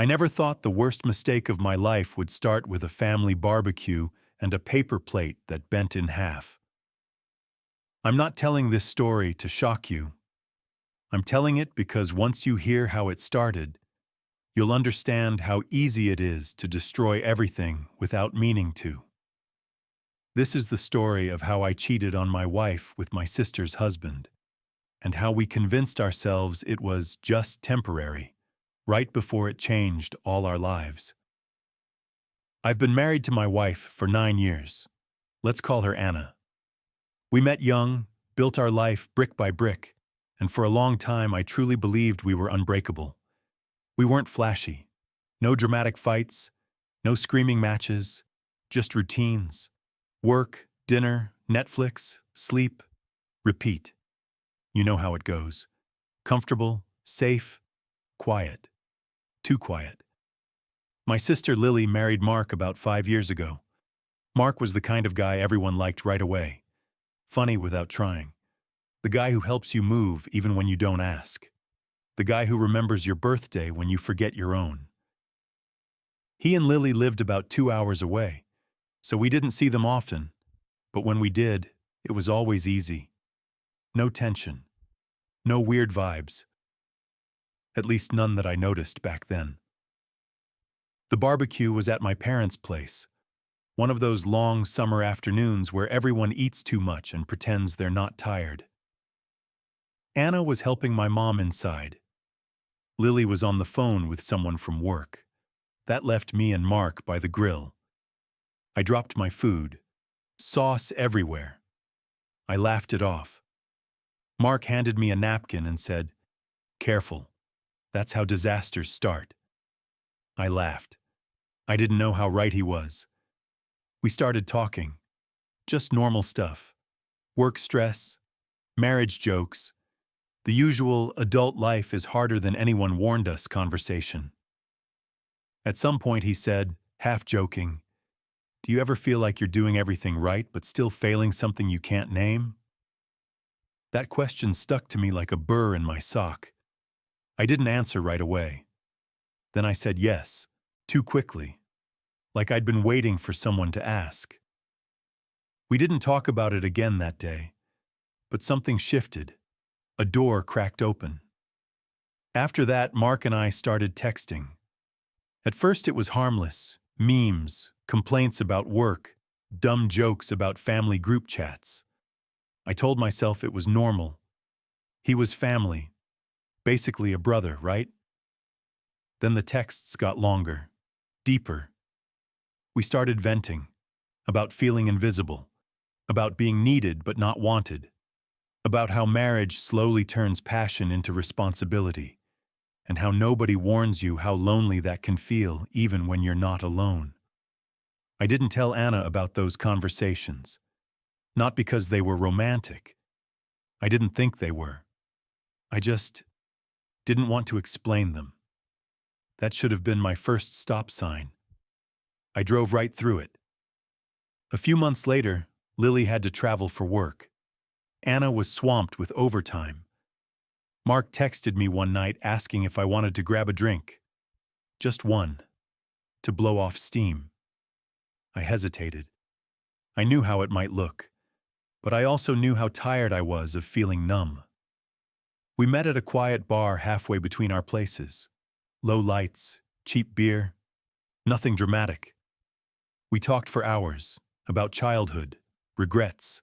I never thought the worst mistake of my life would start with a family barbecue and a paper plate that bent in half. I'm not telling this story to shock you. I'm telling it because once you hear how it started, you'll understand how easy it is to destroy everything without meaning to. This is the story of how I cheated on my wife with my sister's husband, and how we convinced ourselves it was just temporary, right before it changed all our lives. I've been married to my wife for 9 years. Let's call her Anna. We met young, built our life brick by brick, and for a long time I truly believed we were unbreakable. We weren't flashy. No dramatic fights, no screaming matches, just routines. Work, dinner, Netflix, sleep, repeat. You know how it goes. Comfortable, safe, quiet. Too quiet. My sister Lily married Mark about 5 years ago. Mark was the kind of guy everyone liked right away. Funny without trying. The guy who helps you move even when you don't ask. The guy who remembers your birthday when you forget your own. He and Lily lived about 2 hours away, so we didn't see them often. But when we did, it was always easy. No tension. No weird vibes. At least none that I noticed back then. The barbecue was at my parents' place. One of those long summer afternoons where everyone eats too much and pretends they're not tired. Anna was helping my mom inside. Lily was on the phone with someone from work. That left me and Mark by the grill. I dropped my food. Sauce everywhere. I laughed it off. Mark handed me a napkin and said, "Careful. That's how disasters start." I laughed. I didn't know how right he was. We started talking. Just normal stuff. Work stress, marriage jokes, the usual adult life is harder than anyone warned us conversation. At some point he said, half joking, "Do you ever feel like you're doing everything right but still failing something you can't name?" That question stuck to me like a burr in my sock. I didn't answer right away. Then I said yes, too quickly, like I'd been waiting for someone to ask. We didn't talk about it again that day, but something shifted. A door cracked open. After that, Mark and I started texting. At first it was harmless, memes, complaints about work, dumb jokes about family group chats. I told myself it was normal. He was family, basically a brother, right? Then the texts got longer, deeper. We started venting, about feeling invisible, about being needed but not wanted, about how marriage slowly turns passion into responsibility, and how nobody warns you how lonely that can feel even when you're not alone. I didn't tell Anna about those conversations, not because they were romantic. I didn't think they were. I just didn't want to explain them. That should have been my first stop sign. I drove right through it. A few months later, Lily had to travel for work. Anna was swamped with overtime. Mark texted me one night asking if I wanted to grab a drink. Just one, to blow off steam. I hesitated. I knew how it might look, but I also knew how tired I was of feeling numb. We met at a quiet bar halfway between our places. Low lights, cheap beer, nothing dramatic. We talked for hours about childhood, regrets,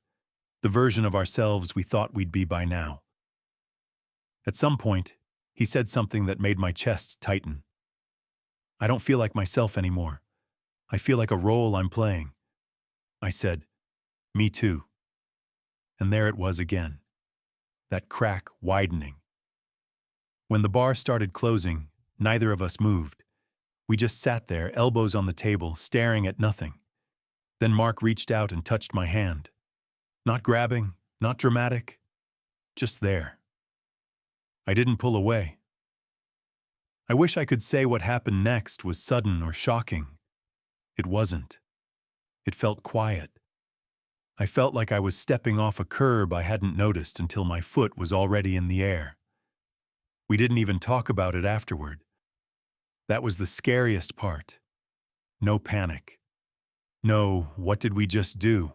the version of ourselves we thought we'd be by now. At some point, he said something that made my chest tighten. "I don't feel like myself anymore. I feel like a role I'm playing." I said, "Me too." And there it was again, that crack widening. When the bar started closing, neither of us moved. We just sat there, elbows on the table, staring at nothing. Then Mark reached out and touched my hand. Not grabbing, not dramatic, just there. I didn't pull away. I wish I could say what happened next was sudden or shocking. It wasn't. It felt quiet. I felt like I was stepping off a curb I hadn't noticed until my foot was already in the air. We didn't even talk about it afterward. That was the scariest part. No panic. No, what did we just do?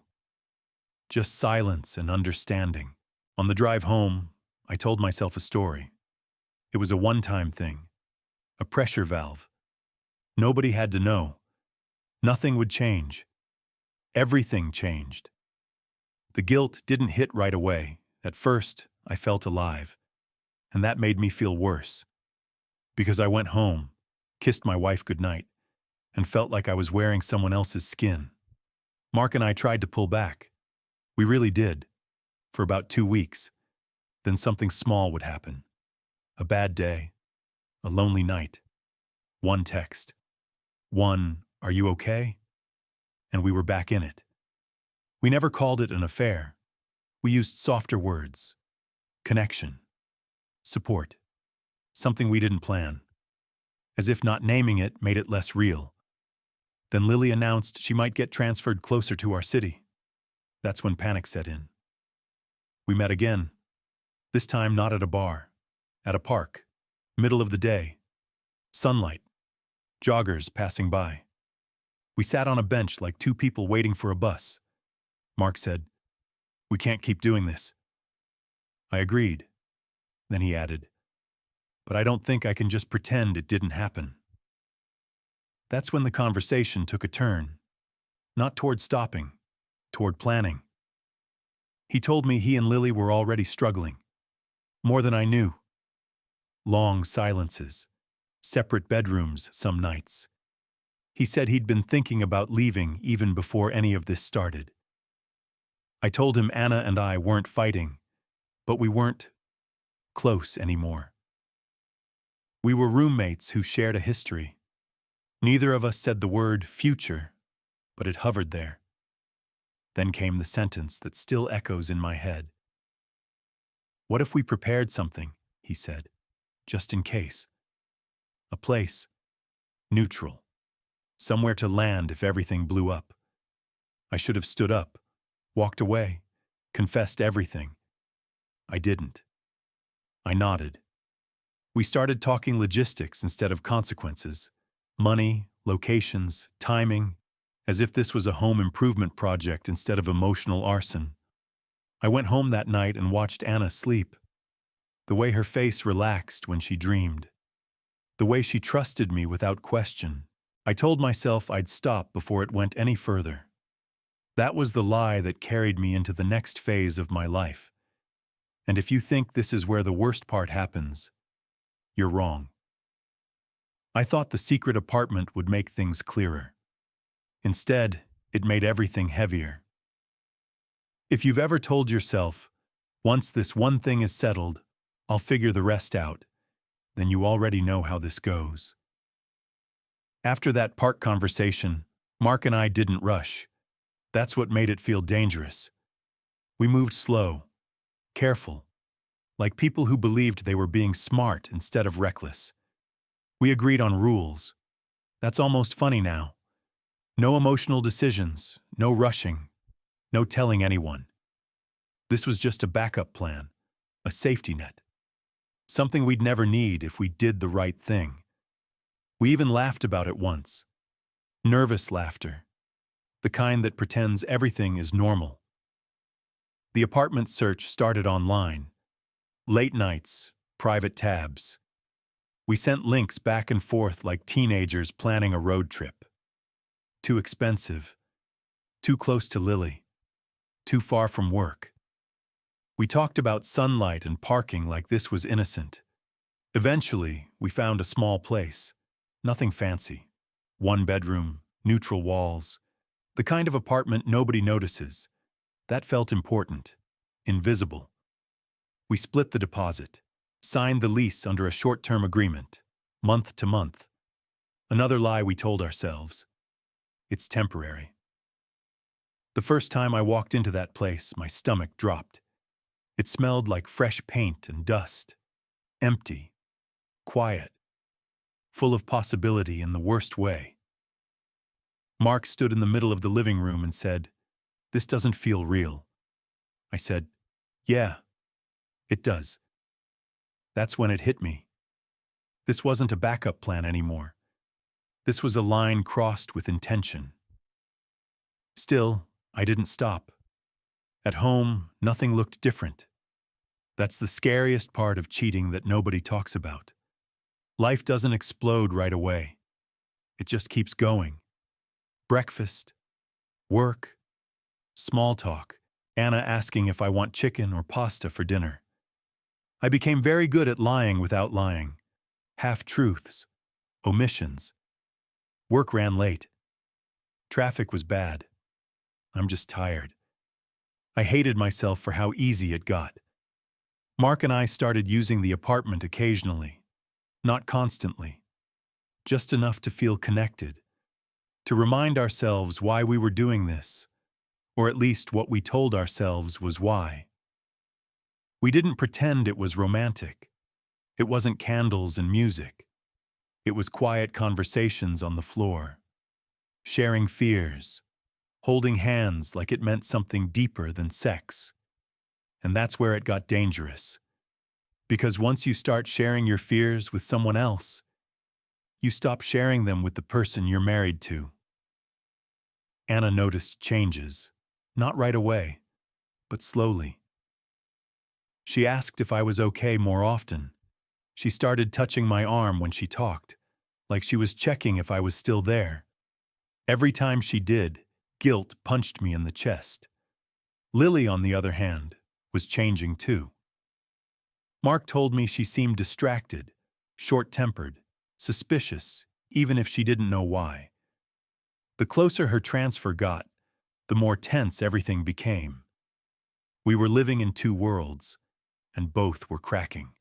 Just silence and understanding. On the drive home, I told myself a story. It was a one-time thing. A pressure valve. Nobody had to know. Nothing would change. Everything changed. The guilt didn't hit right away. At first, I felt alive. And that made me feel worse. Because I went home, kissed my wife goodnight, and felt like I was wearing someone else's skin. Mark and I tried to pull back. We really did. For about 2 weeks. Then something small would happen. A bad day. A lonely night. One text. One, "Are you okay?" And we were back in it. We never called it an affair. We used softer words. Connection. Support. Something we didn't plan. As if not naming it made it less real. Then Lily announced she might get transferred closer to our city. That's when panic set in. We met again. This time not at a bar. At a park. Middle of the day. Sunlight. Joggers passing by. We sat on a bench like two people waiting for a bus. Mark said, "We can't keep doing this." I agreed. Then he added, "But I don't think I can just pretend it didn't happen." That's when the conversation took a turn. Not toward stopping, toward planning. He told me he and Lily were already struggling. More than I knew. Long silences. Separate bedrooms some nights. He said he'd been thinking about leaving even before any of this started. I told him Anna and I weren't fighting, but we weren't close anymore. We were roommates who shared a history. Neither of us said the word future, but it hovered there. Then came the sentence that still echoes in my head. "What if we prepared something," he said, "just in case? A place. Neutral. Somewhere to land if everything blew up." I should have stood up, walked away, confessed everything. I didn't. I nodded. We started talking logistics instead of consequences. Money, locations, timing, as if this was a home improvement project instead of emotional arson. I went home that night and watched Anna sleep. The way her face relaxed when she dreamed. The way she trusted me without question. I told myself I'd stop before it went any further. That was the lie that carried me into the next phase of my life. And if you think this is where the worst part happens, you're wrong. I thought the secret apartment would make things clearer. Instead, it made everything heavier. If you've ever told yourself, "Once this one thing is settled, I'll figure the rest out," then you already know how this goes. After that park conversation, Mark and I didn't rush. That's what made it feel dangerous. We moved slow, careful, like people who believed they were being smart instead of reckless. We agreed on rules. That's almost funny now. No emotional decisions, no rushing, no telling anyone. This was just a backup plan, a safety net. Something we'd never need if we did the right thing. We even laughed about it once. Nervous laughter. The kind that pretends everything is normal. The apartment search started online. Late nights, private tabs. We sent links back and forth like teenagers planning a road trip. Too expensive. Too close to Lily. Too far from work. We talked about sunlight and parking like this was innocent. Eventually, we found a small place. Nothing fancy. One bedroom, neutral walls. The kind of apartment nobody notices. That felt important. Invisible. We split the deposit. Signed the lease under a short-term agreement. Month to month. Another lie we told ourselves. It's temporary. The first time I walked into that place, my stomach dropped. It smelled like fresh paint and dust. Empty. Quiet. Full of possibility in the worst way. Mark stood in the middle of the living room and said, "This doesn't feel real." I said, "Yeah, it does." That's when it hit me. This wasn't a backup plan anymore. This was a line crossed with intention. Still, I didn't stop. At home, nothing looked different. That's the scariest part of cheating that nobody talks about. Life doesn't explode right away. It just keeps going. Breakfast, work, small talk, Anna asking if I want chicken or pasta for dinner. I became very good at lying without lying. Half-truths, omissions. Work ran late. Traffic was bad. I'm just tired. I hated myself for how easy it got. Mark and I started using the apartment occasionally, not constantly, just enough to feel connected, to remind ourselves why we were doing this, or at least what we told ourselves was why. We didn't pretend it was romantic. It wasn't candles and music. It was quiet conversations on the floor, sharing fears, holding hands like it meant something deeper than sex. And that's where it got dangerous. Because once you start sharing your fears with someone else, you stop sharing them with the person you're married to. Anna noticed changes, not right away, but slowly. She asked if I was okay more often. She started touching my arm when she talked, like she was checking if I was still there. Every time she did, guilt punched me in the chest. Lily, on the other hand, was changing too. Mark told me she seemed distracted, short-tempered, suspicious, even if she didn't know why. The closer her transfer got, the more tense everything became. We were living in two worlds, and both were cracking.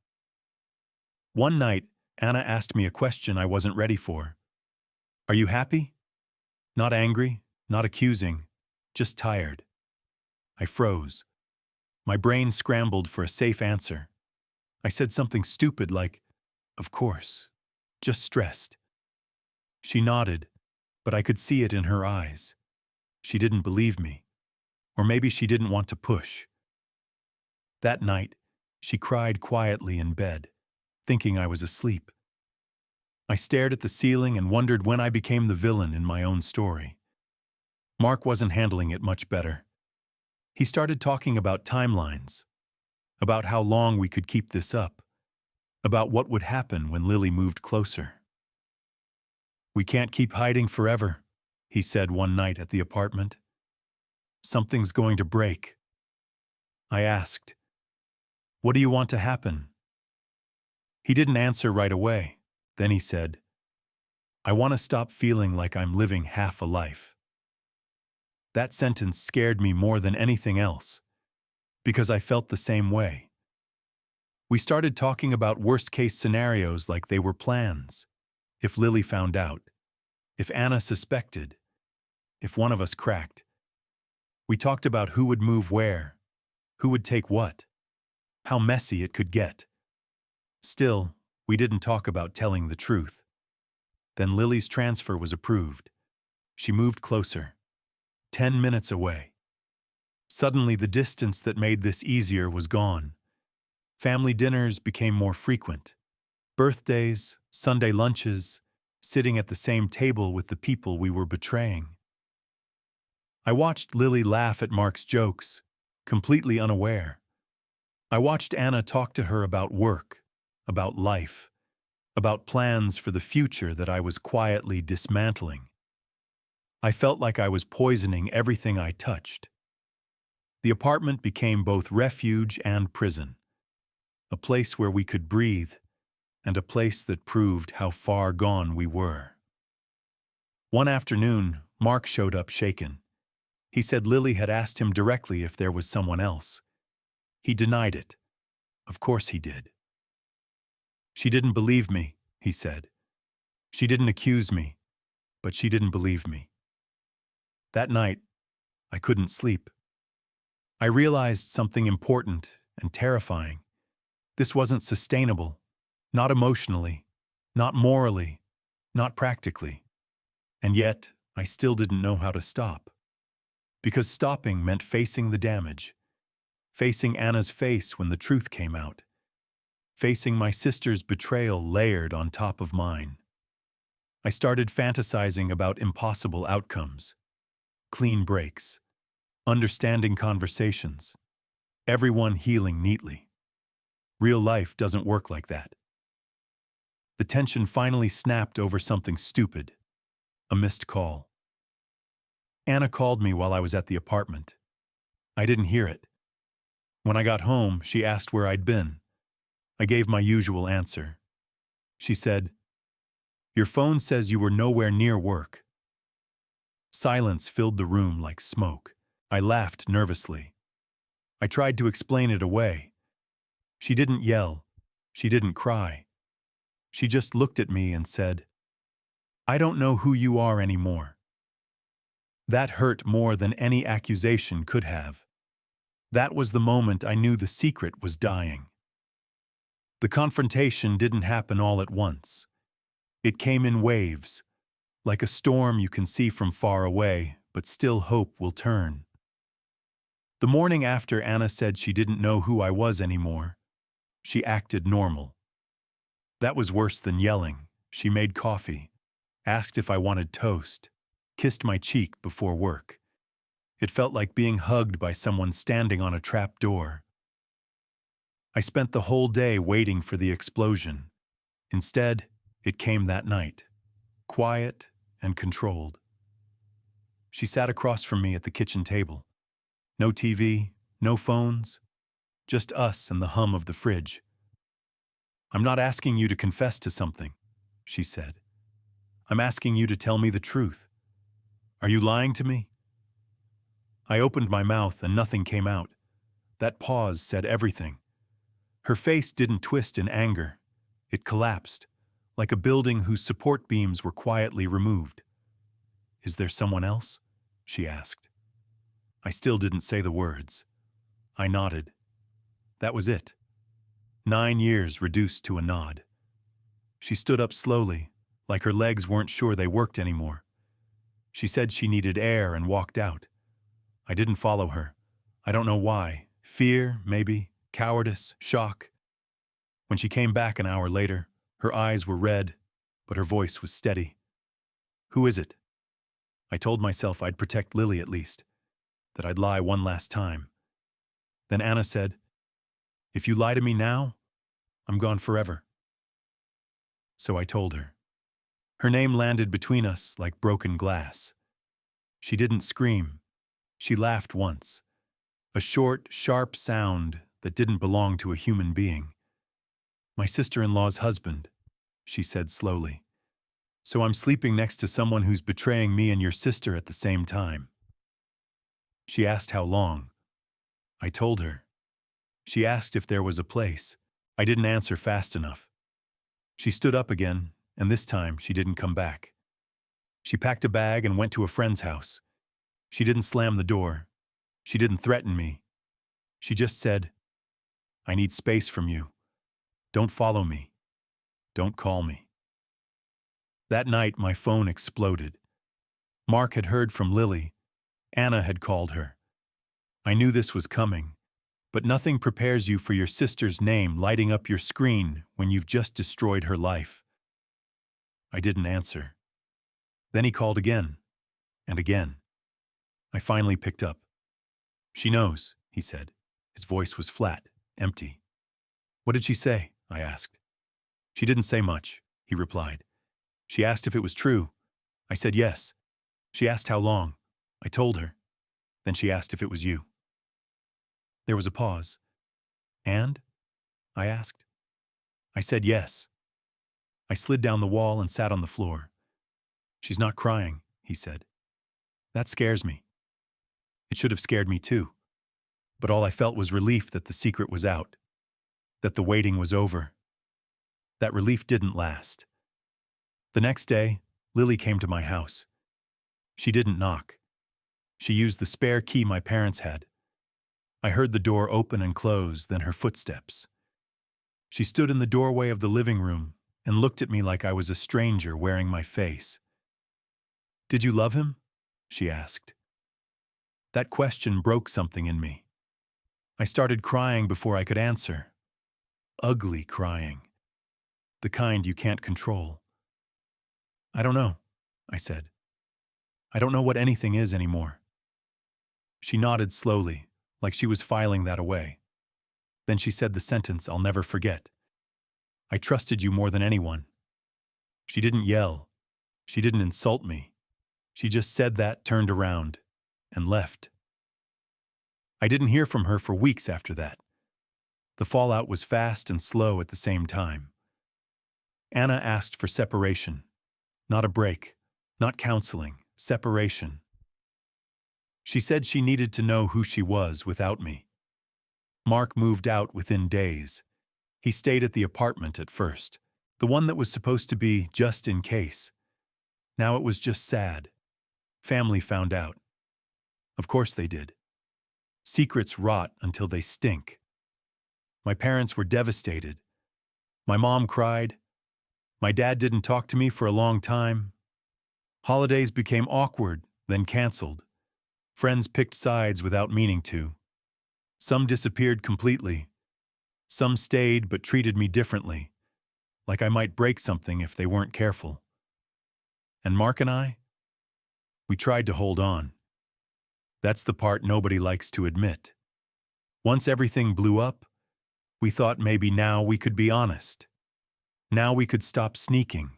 One night, Anna asked me a question I wasn't ready for. "Are you happy?" Not angry, not accusing, just tired. I froze. My brain scrambled for a safe answer. I said something stupid like, "Of course, just stressed." She nodded, but I could see it in her eyes. She didn't believe me. Or maybe she didn't want to push. That night, she cried quietly in bed, thinking I was asleep. I stared at the ceiling and wondered when I became the villain in my own story. Mark wasn't handling it much better. He started talking about timelines, about how long we could keep this up, about what would happen when Lily moved closer. "We can't keep hiding forever," he said one night at the apartment. "Something's going to break." I asked, "What do you want to happen?" He didn't answer right away. Then he said, "I want to stop feeling like I'm living half a life." That sentence scared me more than anything else, because I felt the same way. We started talking about worst-case scenarios like they were plans. If Lily found out, if Anna suspected, if one of us cracked. We talked about who would move where, who would take what, how messy it could get. Still, we didn't talk about telling the truth. Then Lily's transfer was approved. She moved closer, 10 minutes away. Suddenly, the distance that made this easier was gone. Family dinners became more frequent. Birthdays, Sunday lunches, sitting at the same table with the people we were betraying. I watched Lily laugh at Mark's jokes, completely unaware. I watched Anna talk to her about work, about life, about plans for the future that I was quietly dismantling. I felt like I was poisoning everything I touched. The apartment became both refuge and prison, a place where we could breathe, and a place that proved how far gone we were. One afternoon, Mark showed up shaken. He said Lily had asked him directly if there was someone else. He denied it. Of course he did. "She didn't believe me," he said. "She didn't accuse me, but she didn't believe me." That night, I couldn't sleep. I realized something important and terrifying. This wasn't sustainable, not emotionally, not morally, not practically. And yet, I still didn't know how to stop. Because stopping meant facing the damage, facing Anna's face when the truth came out, facing my sister's betrayal layered on top of mine. I started fantasizing about impossible outcomes, clean breaks, understanding conversations, everyone healing neatly. Real life doesn't work like that. The tension finally snapped over something stupid, a missed call. Anna called me while I was at the apartment. I didn't hear it. When I got home, she asked where I'd been. I gave my usual answer. She said, "Your phone says you were nowhere near work." Silence filled the room like smoke. I laughed nervously. I tried to explain it away. She didn't yell. She didn't cry. She just looked at me and said, "I don't know who you are anymore." That hurt more than any accusation could have. That was the moment I knew the secret was dying. The confrontation didn't happen all at once. It came in waves, like a storm you can see from far away, but still hope will turn. The morning after Anna said she didn't know who I was anymore, she acted normal. That was worse than yelling. She made coffee, asked if I wanted toast, kissed my cheek before work. It felt like being hugged by someone standing on a trap door. I spent the whole day waiting for the explosion. Instead, it came that night, quiet and controlled. She sat across from me at the kitchen table. No TV, no phones, just us and the hum of the fridge. "I'm not asking you to confess to something," she said. "I'm asking you to tell me the truth. Are you lying to me?" I opened my mouth and nothing came out. That pause said everything. Her face didn't twist in anger. It collapsed, like a building whose support beams were quietly removed. "Is there someone else?" she asked. I still didn't say the words. I nodded. That was it. 9 years reduced to a nod. She stood up slowly, like her legs weren't sure they worked anymore. She said she needed air and walked out. I didn't follow her. I don't know why. Fear, maybe. Cowardice. Shock. When she came back an hour later, her eyes were red, but her voice was steady. "Who is it?" I told myself I'd protect Lily at least, that I'd lie one last time. Then Anna said, "If you lie to me now, I'm gone forever." So I told her. Her name landed between us like broken glass. She didn't scream. She laughed once. A short, sharp sound that didn't belong to a human being. "My sister-in-law's husband," she said slowly. "So I'm sleeping next to someone who's betraying me and your sister at the same time." She asked how long. I told her. She asked if there was a place. I didn't answer fast enough. She stood up again, and this time she didn't come back. She packed a bag and went to a friend's house. She didn't slam the door. She didn't threaten me. She just said, "I need space from you. Don't follow me. Don't call me." That night, my phone exploded. Mark had heard from Lily. Anna had called her. I knew this was coming, but nothing prepares you for your sister's name lighting up your screen when you've just destroyed her life. I didn't answer. Then he called again, and again. I finally picked up. "She knows," he said. His voice was flat, empty. "What did she say?" I asked. "She didn't say much," he replied. "She asked if it was true. I said yes. She asked how long. I told her. Then she asked if it was you." There was a pause. "And?" I asked. I said yes. I slid down the wall and sat on the floor. "She's not crying," he said. "That scares me." It should have scared me too. But all I felt was relief that the secret was out, that the waiting was over. That relief didn't last. The next day, Lily came to my house. She didn't knock. She used the spare key my parents had. I heard the door open and close, then her footsteps. She stood in the doorway of the living room and looked at me like I was a stranger wearing my face. "Did you love him?" she asked. That question broke something in me. I started crying before I could answer. Ugly crying. The kind you can't control. I don't know, I said. I don't know what anything is anymore. She nodded slowly, like she was filing that away. Then she said the sentence I'll never forget. I trusted you more than anyone. She didn't yell. She didn't insult me. She just said that, turned around, and left. I didn't hear from her for weeks after that. The fallout was fast and slow at the same time. Anna asked for separation. Not a break, not counseling, separation. She said she needed to know who she was without me. Mark moved out within days. He stayed at the apartment at first, the one that was supposed to be just in case. Now it was just sad. Family found out. Of course they did. Secrets rot until they stink. My parents were devastated. My mom cried. My dad didn't talk to me for a long time. Holidays became awkward, then canceled. Friends picked sides without meaning to. Some disappeared completely. Some stayed but treated me differently, like I might break something if they weren't careful. And Mark and I? We tried to hold on. That's the part nobody likes to admit. Once everything blew up, we thought maybe now we could be honest. Now we could stop sneaking.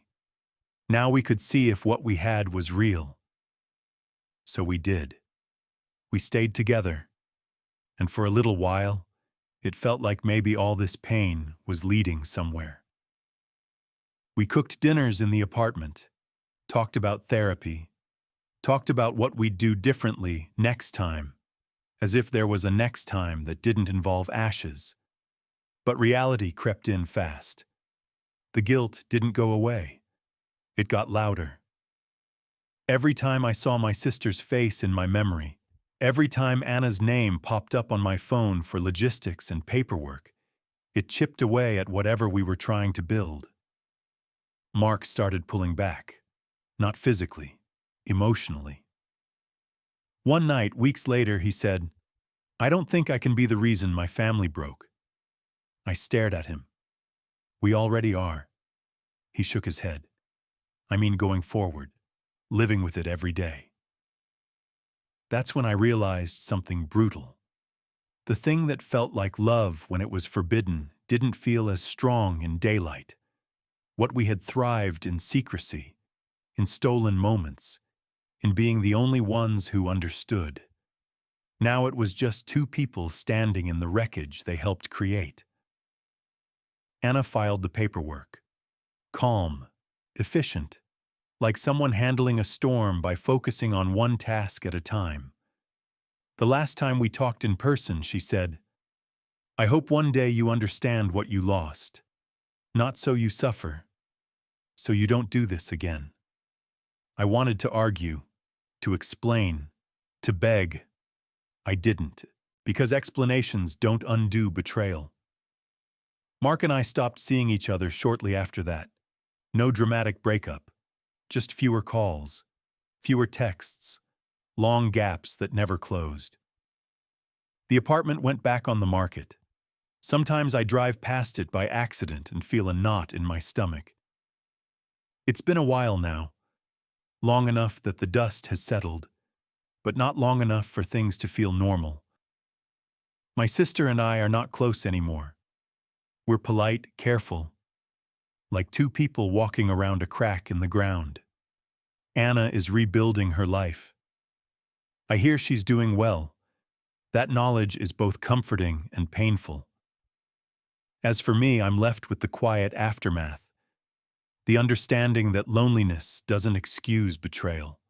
Now we could see if what we had was real. So we did. We stayed together. And for a little while, it felt like maybe all this pain was leading somewhere. We cooked dinners in the apartment, talked about therapy, talked about what we'd do differently next time, as if there was a next time that didn't involve ashes. But reality crept in fast. The guilt didn't go away. It got louder. Every time I saw my sister's face in my memory, every time Anna's name popped up on my phone for logistics and paperwork, it chipped away at whatever we were trying to build. Mark started pulling back, not physically, emotionally. One night, weeks later, he said, "I don't think I can be the reason my family broke." I stared at him. "We already are." He shook his head. "I mean going forward, living with it every day." That's when I realized something brutal. The thing that felt like love when it was forbidden didn't feel as strong in daylight. What we had thrived in secrecy, in stolen moments, in being the only ones who understood. Now it was just two people standing in the wreckage they helped create. Anna filed the paperwork. Calm, efficient, like someone handling a storm by focusing on one task at a time. The last time we talked in person, she said, "I hope one day you understand what you lost. Not so you suffer, so you don't do this again." I wanted to argue, to explain, to beg. I didn't, because explanations don't undo betrayal. Mark and I stopped seeing each other shortly after that. No dramatic breakup, just fewer calls, fewer texts, long gaps that never closed. The apartment went back on the market. Sometimes I drive past it by accident and feel a knot in my stomach. It's been a while now, long enough that the dust has settled, but not long enough for things to feel normal. My sister and I are not close anymore. We're polite, careful, like two people walking around a crack in the ground. Anna is rebuilding her life. I hear she's doing well. That knowledge is both comforting and painful. As for me, I'm left with the quiet aftermath, the understanding that loneliness doesn't excuse betrayal,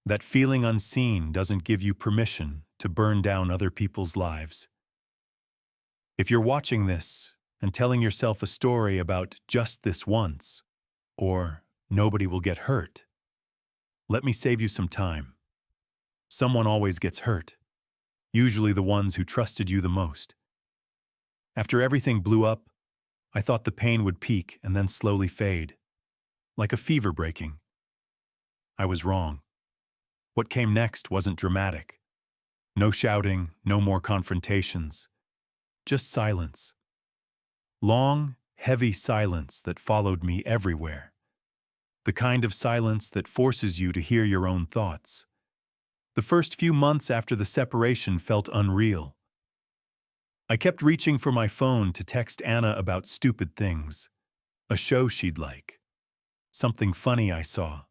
that feeling unseen doesn't give you permission to burn down other people's lives. If you're watching this and telling yourself a story about just this once, or nobody will get hurt, let me save you some time. Someone always gets hurt, usually the ones who trusted you the most. After everything blew up, I thought the pain would peak and then slowly fade, like a fever breaking. I was wrong. What came next wasn't dramatic. No shouting, no more confrontations, just silence. Long, heavy silence that followed me everywhere. the kind of silence that forces you to hear your own thoughts. The first few months after the separation felt unreal. I kept reaching for my phone to text Anna about stupid things, a show she'd like, something funny I saw.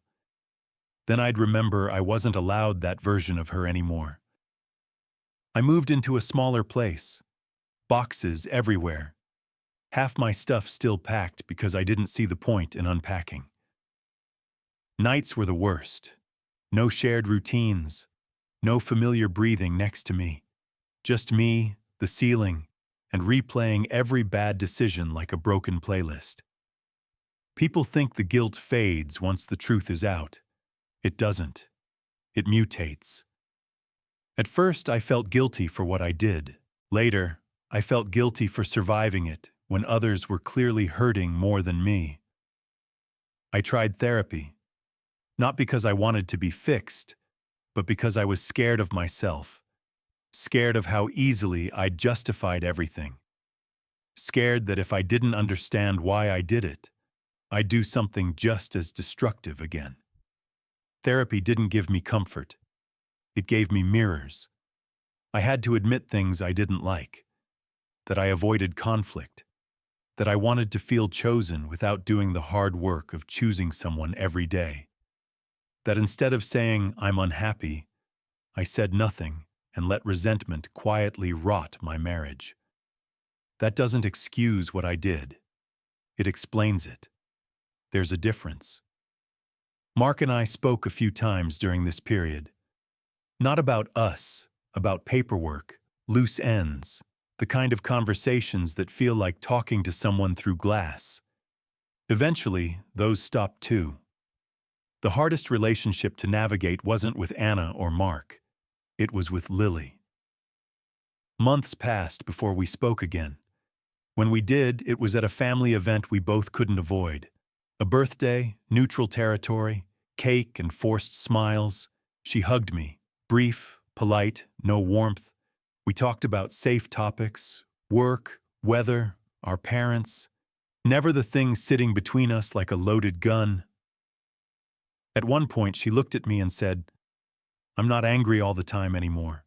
Then I'd remember I wasn't allowed that version of her anymore. I moved into a smaller place, boxes everywhere. Half my stuff still packed because I didn't see the point in unpacking. Nights were the worst. No shared routines, no familiar breathing next to me. Just me, the ceiling, and replaying every bad decision like a broken playlist. People think the guilt fades once the truth is out. It doesn't. It mutates. At first, I felt guilty for what I did. Later, I felt guilty for surviving it when others were clearly hurting more than me. I tried therapy, not because I wanted to be fixed, but because I was scared of myself, scared of how easily I'd justified everything, scared that if I didn't understand why I did it, I'd do something just as destructive again. Therapy didn't give me comfort. It gave me mirrors. I had to admit things I didn't like, that I avoided conflict, that I wanted to feel chosen without doing the hard work of choosing someone every day, that instead of saying I'm unhappy, I said nothing and let resentment quietly rot my marriage. That doesn't excuse what I did. It explains it. There's a difference. Mark and I spoke a few times during this period. Not about us, about paperwork, loose ends, the kind of conversations that feel like talking to someone through glass. Eventually, those stopped too. The hardest relationship to navigate wasn't with Anna or Mark. It was with Lily. Months passed before we spoke again. When we did, it was at a family event we both couldn't avoid. A birthday, neutral territory, cake and forced smiles. She hugged me, brief, polite, no warmth. We talked about safe topics, work, weather, our parents. Never the things sitting between us like a loaded gun. At one point, she looked at me and said, "I'm not angry all the time anymore."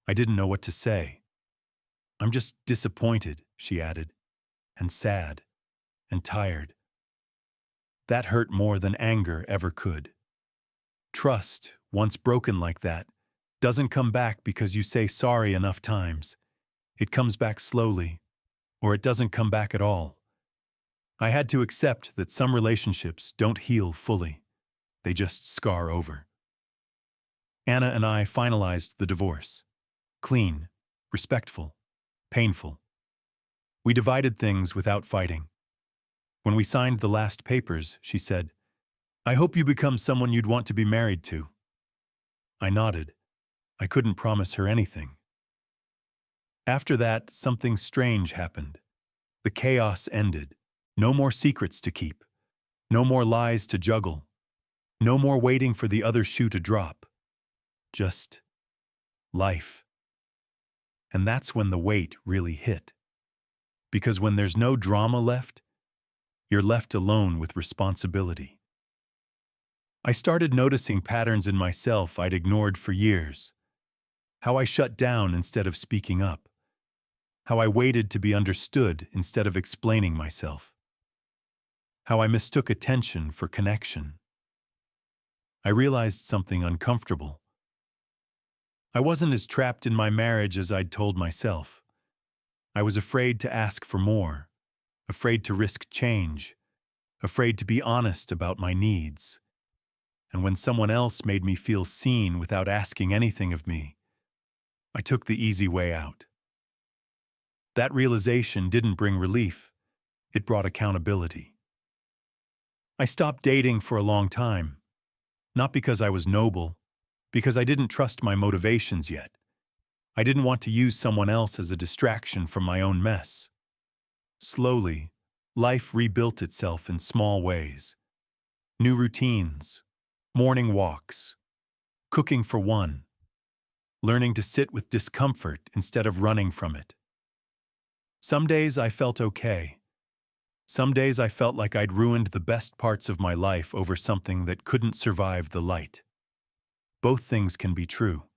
I didn't know what to say. "I'm just disappointed," she added, "and sad, and tired." That hurt more than anger ever could. Trust, once broken like that, doesn't come back because you say sorry enough times. It comes back slowly, or it doesn't come back at all. I had to accept that some relationships don't heal fully. They just scar over. Anna and I finalized the divorce. Clean, respectful, painful. We divided things without fighting. When we signed the last papers, she said, "I hope you become someone you'd want to be married to." I nodded. I couldn't promise her anything. After that, something strange happened. The chaos ended. No more secrets to keep. No more lies to juggle. No more waiting for the other shoe to drop. Just life. And that's when the weight really hit. Because when there's no drama left, you're left alone with responsibility. I started noticing patterns in myself I'd ignored for years. How I shut down instead of speaking up. How I waited to be understood instead of explaining myself. How I mistook attention for connection. I realized something uncomfortable. I wasn't as trapped in my marriage as I'd told myself. I was afraid to ask for more, afraid to risk change, afraid to be honest about my needs. And when someone else made me feel seen without asking anything of me, I took the easy way out. That realization didn't bring relief. It brought accountability. I stopped dating for a long time, not because I was noble, because I didn't trust my motivations yet. I didn't want to use someone else as a distraction from my own mess. Slowly, life rebuilt itself in small ways. New routines, morning walks, cooking for one, learning to sit with discomfort instead of running from it. Some days I felt okay. Some days I felt like I'd ruined the best parts of my life over something that couldn't survive the light. Both things can be true.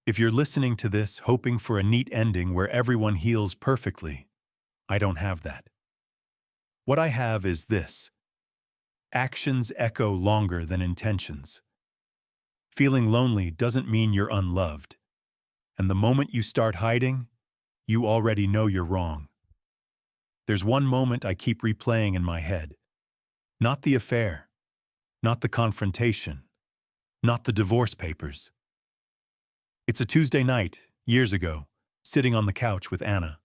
If you're listening to this hoping for a neat ending where everyone heals perfectly, I don't have that. What I have is this: actions echo longer than intentions. Feeling lonely doesn't mean you're unloved, and the moment you start hiding, you already know you're wrong. There's one moment I keep replaying in my head. Not the affair, not the confrontation, not the divorce papers. It's a Tuesday night, years ago, sitting on the couch with Anna.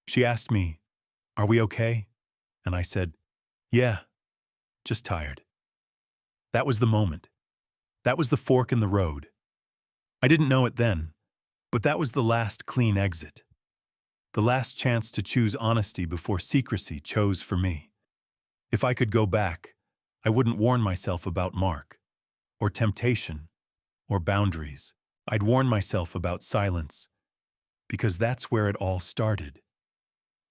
She asked me, "Are we okay?" And I said, "Yeah, just tired." That was the moment. That was the fork in the road. I didn't know it then, but that was the last clean exit. The last chance to choose honesty before secrecy chose for me. If I could go back, I wouldn't warn myself about Mark, or temptation, or boundaries. I'd warn myself about silence, because that's where it all started.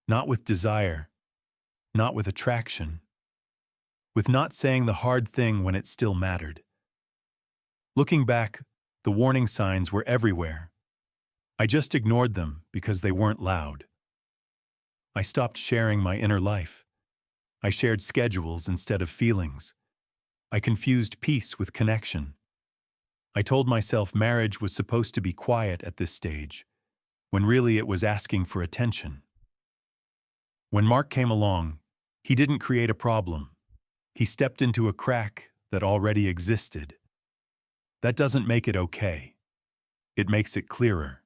Not with desire, not with attraction, with not saying the hard thing when it still mattered. Looking back, the warning signs were everywhere. I just ignored them because they weren't loud. I stopped sharing my inner life. I shared schedules instead of feelings. I confused peace with connection. I told myself marriage was supposed to be quiet at this stage, when really it was asking for attention. When Mark came along, he didn't create a problem. He stepped into a crack that already existed. That doesn't make it okay. It makes it clearer.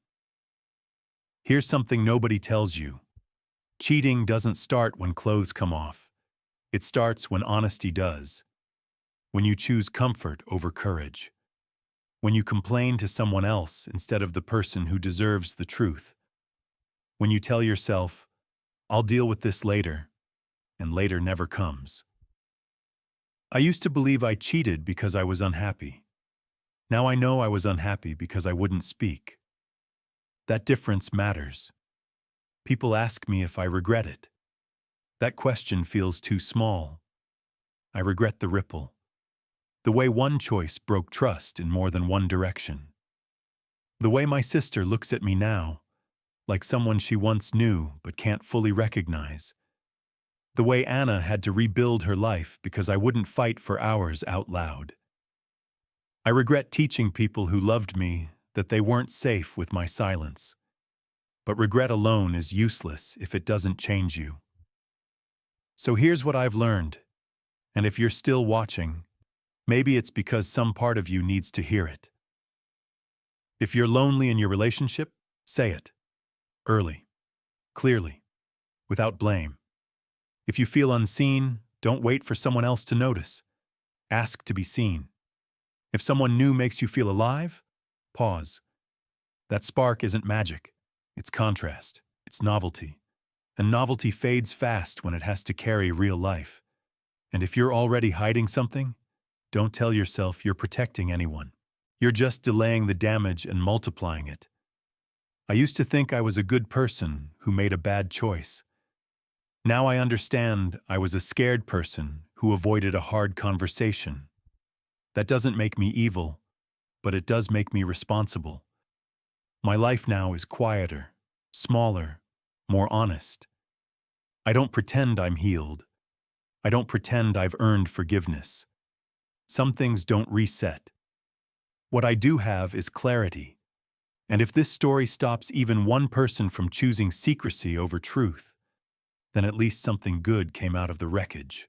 Here's something nobody tells you. Cheating doesn't start when clothes come off. It starts when honesty does. When you choose comfort over courage. When you complain to someone else instead of the person who deserves the truth. When you tell yourself, "I'll deal with this later," and later never comes. I used to believe I cheated because I was unhappy. Now I know I was unhappy because I wouldn't speak. That difference matters. People ask me if I regret it. That question feels too small. I regret the ripple. The way one choice broke trust in more than one direction. The way my sister looks at me now, like someone she once knew but can't fully recognize. The way Anna had to rebuild her life because I wouldn't fight for hours out loud. I regret teaching people who loved me that they weren't safe with my silence. But regret alone is useless if it doesn't change you. So here's what I've learned, and if you're still watching, maybe it's because some part of you needs to hear it. If you're lonely in your relationship, say it. Early. Clearly. Without blame. If you feel unseen, don't wait for someone else to notice. Ask to be seen. If someone new makes you feel alive, pause. That spark isn't magic. It's contrast. It's novelty. And novelty fades fast when it has to carry real life. And if you're already hiding something, don't tell yourself you're protecting anyone. You're just delaying the damage and multiplying it. I used to think I was a good person who made a bad choice. Now I understand I was a scared person who avoided a hard conversation. That doesn't make me evil, but it does make me responsible. My life now is quieter, smaller, more honest. I don't pretend I'm healed. I don't pretend I've earned forgiveness. Some things don't reset. What I do have is clarity. And if this story stops even one person from choosing secrecy over truth, then at least something good came out of the wreckage.